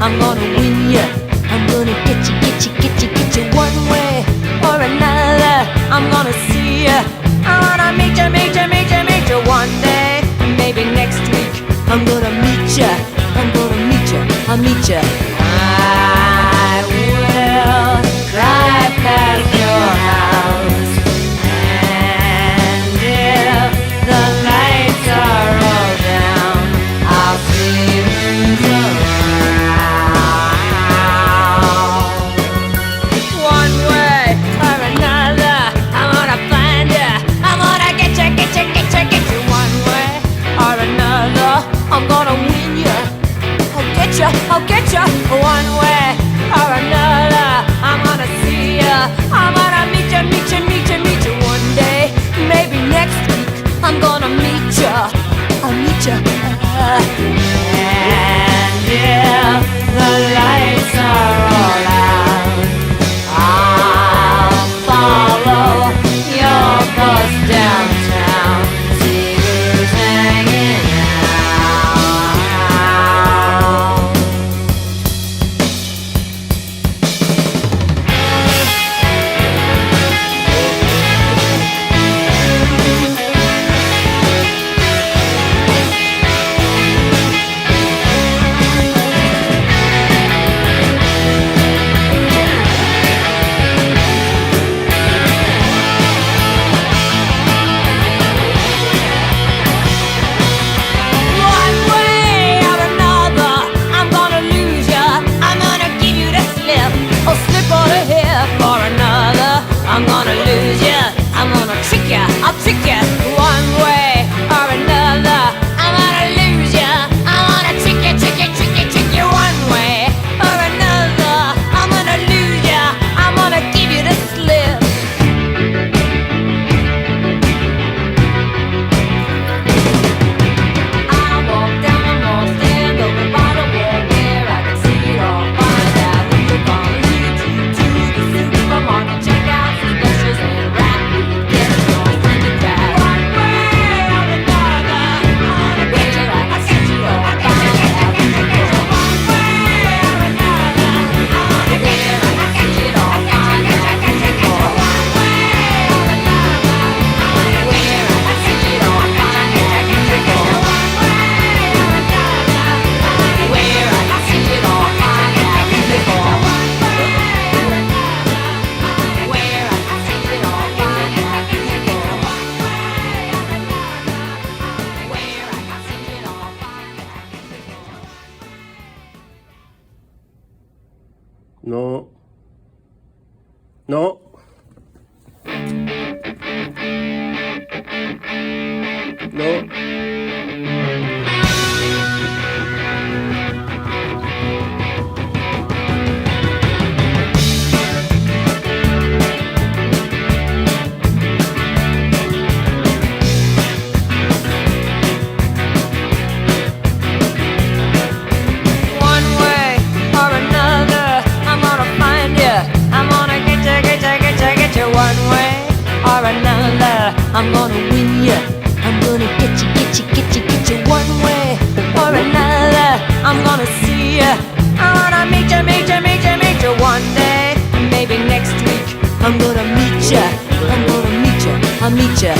I'm gonna win ya. I'm gonna get you, get you, get you, get you one way or another. I'm gonna see ya. I wanna meet ya, meet ya, meet ya, meet ya one day, maybe next week. I'm gonna meet ya. I'm gonna meet ya. I'll meet ya. I will drive past your house, and if the lights are all down, I'll see who's around. One way or another, I'm gonna find ya. I'm gonna get ya, get ya, get ya, get you. One way or another, I'm gonna win ya. I'll get ya. One way or another, I'm gonna see ya. I'm gonna meet ya, meet ya, meet ya, meet ya one day, maybe next week. I'm gonna meet ya. I'll meet ya. And if the lights are all out, I'll follow your bus downtown, see who's hanging out. I'm gonna lose ya, I'm gonna trick ya, I'll trick ya. One way or another, I'm gonna lose ya, I'm gonna trick ya, trick ya, trick ya, trick ya. One way or another, I'm gonna lose ya, I'm gonna give you the slip. I walk down the mall, stand over by the wall where I can see it all, find out who you're gonna lead you to the supermarket, check out specials and rap week, get a noise in the crowd. One way or another, I'm gonna get you like I said you all, find out who you're gonna. One way or another, I'm gonna get you like I said you all, find out who you're gonna. One way or another, I'm gonna get you like I said you all, find out who you're gonna. One way or another, I'm gonna wear like I said you all, find out who you're gonna. One way or another, where I can see it all, find out who you're gonna. One way or another, where I can see it all, find out who you're gonna. No. No. No. One way or another, I'm gonna find ya. I'm gonna get ya, get ya, get ya, get ya. One way or another, I'm gonna win ya. I'm gonna get you, get you, get you, get you. One way or another, I'm gonna see ya. I wanna meet ya, meet ya, meet ya, meet ya one day, maybe next week. I'm gonna meet ya. I'm gonna meet ya. I'll meet ya.